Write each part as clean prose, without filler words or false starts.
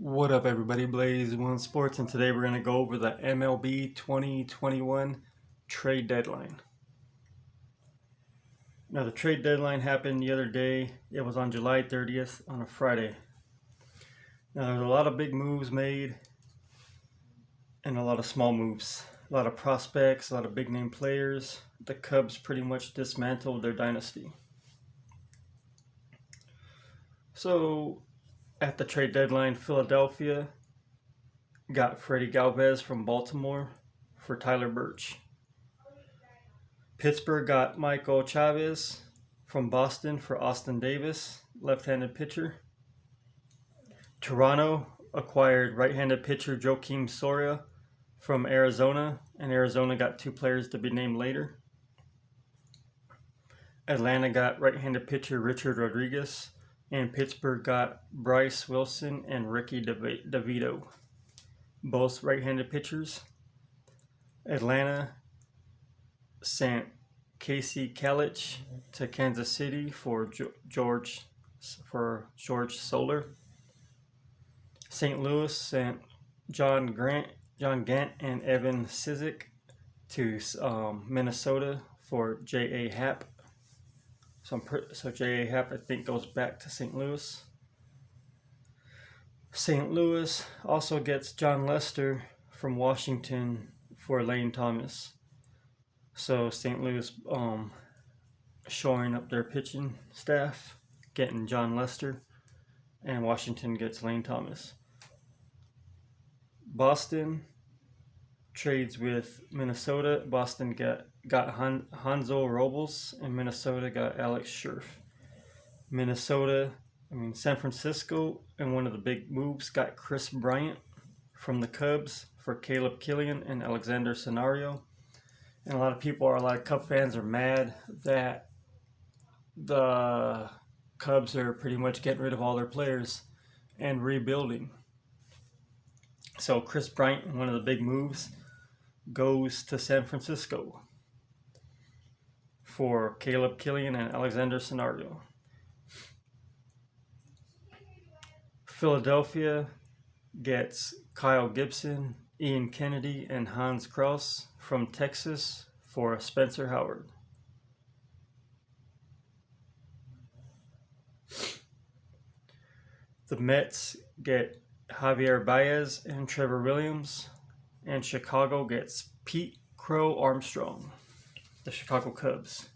What up, everybody? Blaze One Sports, and today we're going to go over the MLB 2021 trade deadline. Now, the trade deadline happened the other day. It was on July 30th on a Friday. Now, there's a lot of big moves made and a lot of small moves. A lot of prospects, a lot of big name players. The Cubs pretty much dismantled their dynasty. So, at the trade deadline, Philadelphia got Freddie Galvez from Baltimore for Tyler Birch. Pittsburgh got Michael Chavez from Boston for Austin Davis, left-handed pitcher. Toronto acquired right-handed pitcher Joakim Soria from Arizona, and Arizona got two players to be named later. Atlanta got right-handed pitcher Richard Rodriguez, and Pittsburgh got Bryce Wilson and Ricky DeVito, both right-handed pitchers. Atlanta sent Casey Kalich to Kansas City for George Soler. St. Louis sent John Gant and Evan Cizik to Minnesota for J.A. Happ. So J.A. Happ, I think, goes back to St. Louis. St. Louis also gets John Lester from Washington for Lane Thomas. So St. Louis shoring up their pitching staff, getting John Lester, and Washington gets Lane Thomas. Boston trades with Minnesota. Boston got Hanzo Robles, and Minnesota got Alex Scherf. San Francisco, and one of the big moves, got Chris Bryant from the Cubs for Caleb Killian and Alexander Scenario. And a lot of Cub fans are mad that the Cubs are pretty much getting rid of all their players and rebuilding. So Chris Bryant, one of the big moves, goes to San Francisco for Caleb Killian and Alexander Scenario. Philadelphia gets Kyle Gibson, Ian Kennedy, and Hans Kraus from Texas for Spencer Howard. The Mets get Javier Baez and Trevor Williams, and Chicago gets Pete Crow Armstrong, the Chicago Cubs.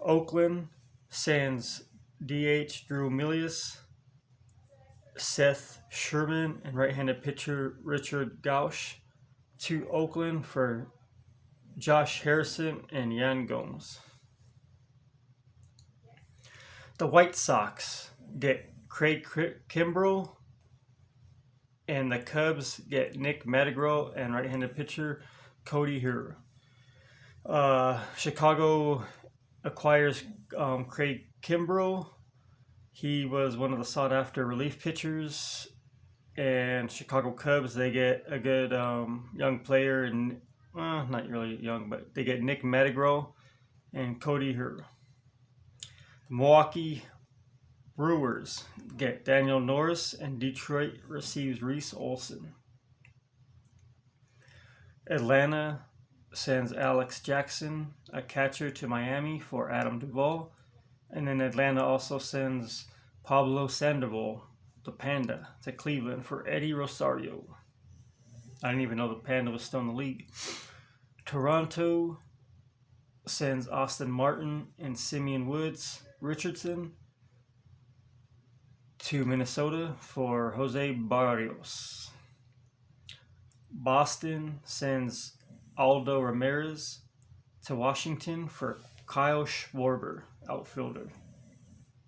Oakland sends DH Drew Milius, Seth Sherman, and right-handed pitcher Richard Gauch to Oakland for Josh Harrison and Yan Gomes. The White Sox get Craig Kimbrell, and the Cubs get Nick Madrigal and right-handed pitcher Cody Hura. Chicago acquires Craig Kimbrell. He was one of the sought-after relief pitchers, and Chicago Cubs, they get a good young player, and not really young, but they get Nick Madrigal and Cody Hura. Milwaukee Brewers get Daniel Norris, and Detroit receives Reese Olson. Atlanta sends Alex Jackson, a catcher, to Miami for Adam Duvall. And then Atlanta also sends Pablo Sandoval, the Panda, to Cleveland for Eddie Rosario. I didn't even know the Panda was still in the league. Toronto sends Austin Martin and Simeon Woods Richardson to Minnesota for Jose Barrios. Boston sends Aldo Ramirez to Washington for Kyle Schwarber, outfielder.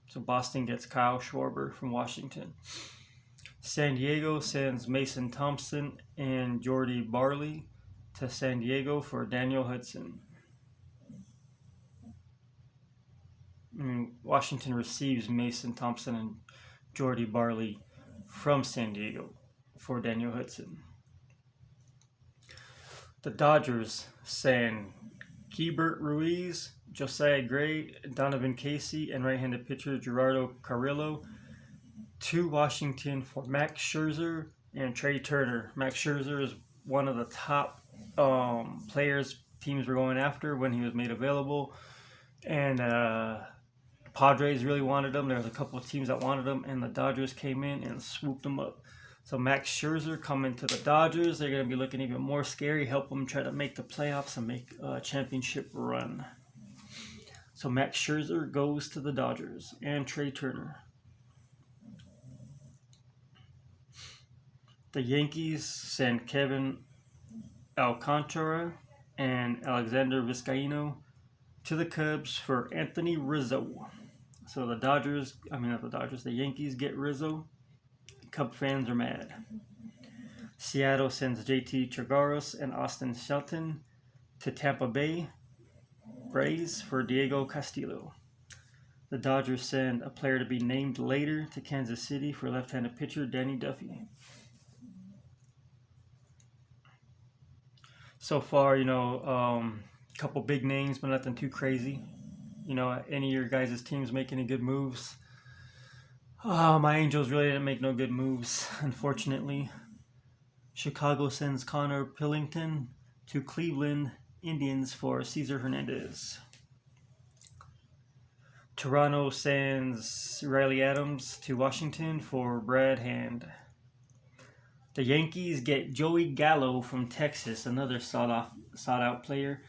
So Boston gets Kyle Schwarber from Washington. San Diego sends Mason Thompson and Jordy Barley to San Diego for Daniel Hudson. Washington receives Mason Thompson and Jordy Barley from San Diego for Daniel Hudson. The Dodgers send Keibert Ruiz, Josiah Gray, Donovan Casey, and right-handed pitcher Gerardo Carrillo to Washington for Max Scherzer and Trey Turner. Max Scherzer is one of the top players teams were going after when he was made available, and Padres really wanted him. There was a couple of teams that wanted him, and the Dodgers came in and swooped him up. So Max Scherzer coming to the Dodgers. They're going to be looking even more scary, help them try to make the playoffs and make a championship run. So Max Scherzer goes to the Dodgers and Trey Turner. The Yankees send Kevin Alcantara and Alexander Vizcaino to the Cubs for Anthony Rizzo. So the Yankees get Rizzo. Cub fans are mad. Seattle sends JT Chagaros and Austin Shelton to Tampa Bay Rays for Diego Castillo. The Dodgers send a player to be named later to Kansas City for left-handed pitcher Danny Duffy. So far, couple big names, but nothing too crazy. Any of your guys' teams make any good moves? My Angels really didn't make no good moves, unfortunately. Chicago sends Connor Pillington to Cleveland Indians for Cesar Hernandez. Toronto sends Riley Adams to Washington for Brad Hand. The Yankees get Joey Gallo from Texas, another sought-out player.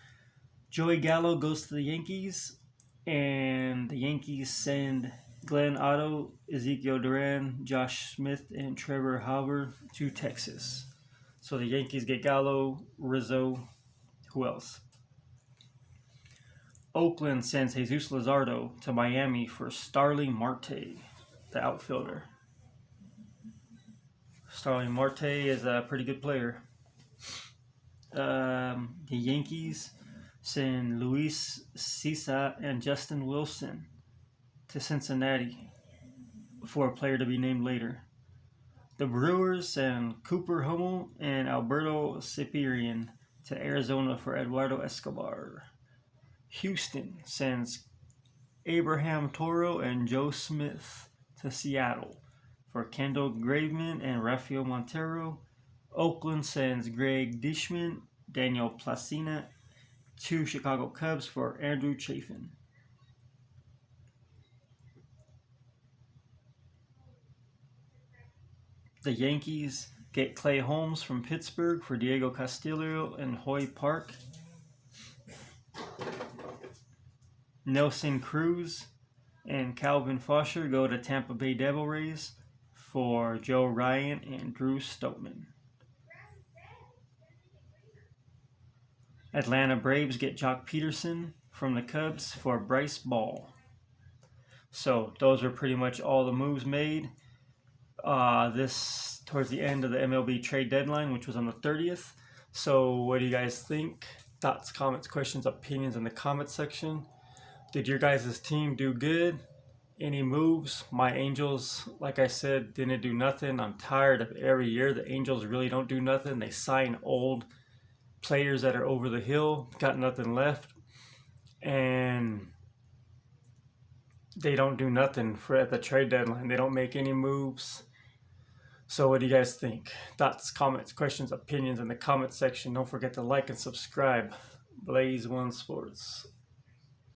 Joey Gallo goes to the Yankees, and the Yankees send Glenn Otto, Ezekiel Duran, Josh Smith, and Trevor Hauer to Texas. So the Yankees get Gallo, Rizzo, who else? Oakland sends Jesus Luzardo to Miami for Starling Marte, the outfielder. Starling Marte is a pretty good player. The Yankees send Luis Cessa and Justin Wilson to Cincinnati for a player to be named later. The Brewers send Cooper Hummel and Alberto Cepirian to Arizona for Eduardo Escobar. Houston sends Abraham Toro and Joe Smith to Seattle for Kendall Graveman and Rafael Montero. Oakland sends Greg Dishman, Daniel Placina to Chicago Cubs for Andrew Chafin. The Yankees get Clay Holmes from Pittsburgh for Diego Castillo and Hoy Park. Nelson Cruz and Calvin Fosher go to Tampa Bay Devil Rays for Joe Ryan and Drew Stoutman. Atlanta Braves get Jock Peterson from the Cubs for Bryce Ball. So those are pretty much all the moves made. This towards the end of the MLB Trade Deadline, which was on the 30th. So what do you guys think? Thoughts, comments, questions, opinions in the comment section. Did your guys' team do good? Any moves? My Angels, like I said, didn't do nothing. I'm tired of every year the Angels really don't do nothing. They sign old players that are over the hill, got nothing left, and they don't do nothing at the trade deadline. They don't make any moves. So what do you guys think? Thoughts, comments, questions, opinions in the comment section. Don't forget to like and subscribe. Blaze One Sports.